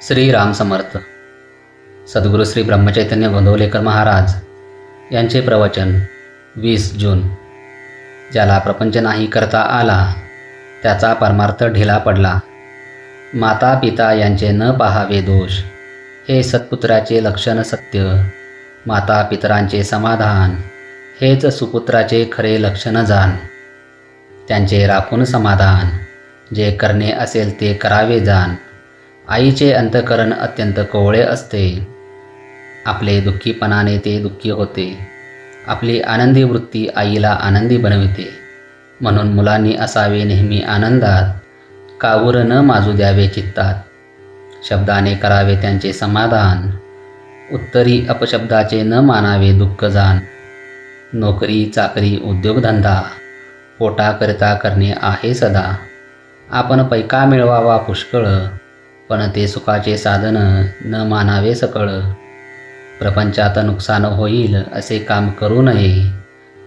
श्री राम समर्थ. सद्गुरू श्री ब्रह्मचैतन्य गोंदवलेकर महाराज यांचे प्रवचन 20 जून. ज्याला प्रपंच नाही करता आला त्याचा परमार्थ ढिला पडला. माता पिता यांचे न पाहावे दोष, हे सत्पुत्राचे लक्षण सत्य. माता पितरांचे समाधान, हेच सुपुत्राचे खरे लक्षण जाण. त्यांचे राखून समाधान, जे करणे असेल ते करावे जाण. आईचे अंतकरण अत्यंत कोवळे असते, आपले दुःखीपणाने ते दुःखी होते. आपली आनंदी वृत्ती आईला आनंदी बनविते. म्हणून मुलांनी असावे नेहमी आनंदात, कावूर न माजू द्यावे चित्तात. शब्दाने करावे त्यांचे समाधान, उत्तरी अपशब्दाचे न मानावे दुःख जाण. नोकरी चाकरी उद्योगधंदा, पोटाकरिता करणे आहे सदा. आपण पैका मिळवावा पुष्कळ, पण ते सुखाचे साधन न मानावे सकळ. प्रपंचात नुकसान होईल असे काम करू नये,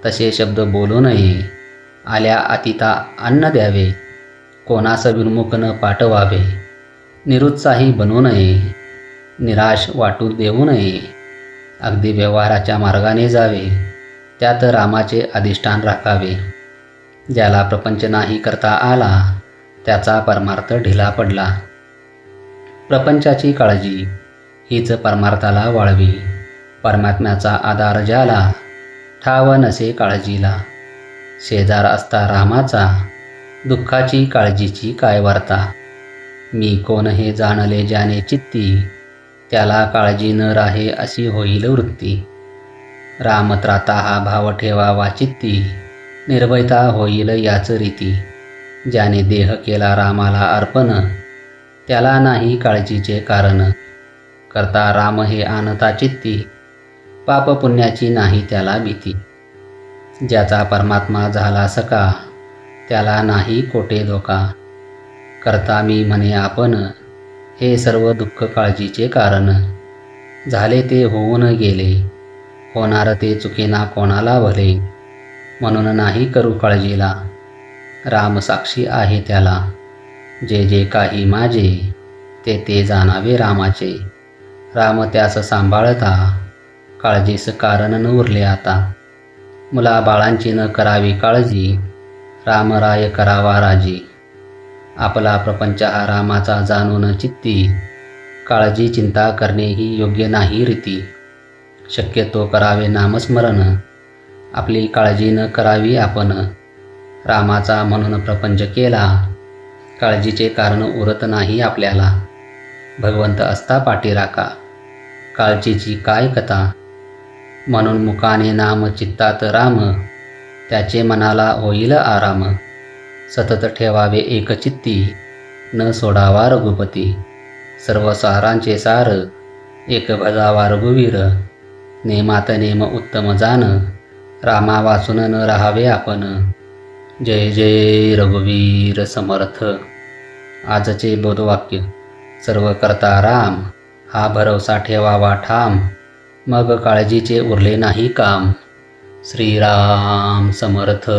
तसे शब्द बोलू नये. आल्या अतिता अन्न द्यावे, कोणास विन्मुख न पाठवावे. निरुत्साही बनू नये, निराश वाटू देऊ नये. अगदी व्यवहाराच्या मार्गाने जावे, त्यात रामाचे अधिष्ठान राखावे. ज्याला प्रपंच नाही करता आला त्याचा परमार्थ ढिला पडला. प्रपंचाची काळजी हीच परमार्थाला वाळवी. परमात्म्याचा आधार ज्याला, ठाव नसे काळजीला. शेजार असता रामाचा, दुःखाची काळजीची काय वार्ता. मी कोण हे जाणले ज्याने चित्ती, त्याला काळजी न राहे अशी होईल वृत्ती. रामत्राता हा भाव ठेवावा चित्ती, निर्भयता होईल याच रीती. ज्याने देह केला रामाला अर्पण, त्याला नाही काळजीचे कारण. करता राम हे आणता चित्ती, पाप पुण्याची नाही त्याला भीती. ज्याचा परमात्मा झाला सका, त्याला नाही कोठे धोका. करता मी म्हणे आपण, हे सर्व दुःख काळजीचे कारण. झाले ते होऊन गेले, होणार ते चुकेना कोणाला भले. म्हणून नाही करू काळजीला, राम साक्षी आहे त्याला. जे जे काही माझे, ते ते जाणावे रामाचे. राम त्यास सांभाळता, काळजीस कारण न उरले आता. मुला बाळांची न करावी काळजी, रामराय करावा राजी. आपला प्रपंच हा रामाचा जाणून चित्ती, काळजी चिंता करणे ही योग्य नाही रीती. शक्यतो करावे नामस्मरण, आपली काळजी न करावी आपण. रामाचा म्हणून प्रपंच केला, काळजीचे कारण उरत नाही आपल्याला. भगवंत असता पाठीराखा, काळजीची काय कथा. म्हणून मुखाने नाम चित्तात राम, त्याचे मनाला होईल आराम. सतत ठेवावे एक चित्ती, न सोडावा रघुपती. सर्व सारांचे सार, एक भजावा रघुवीर. नेमात नेम उत्तम जाण, रामा वाचून न राहावे आपण. जय जय रघुवीर समर्थ. आजचे बोधवाक्य. सर्व करता राम, हा भरवसा ठेवावा ठाम. मग काळजीचे उरले नाही काम. श्रीराम समर्थ.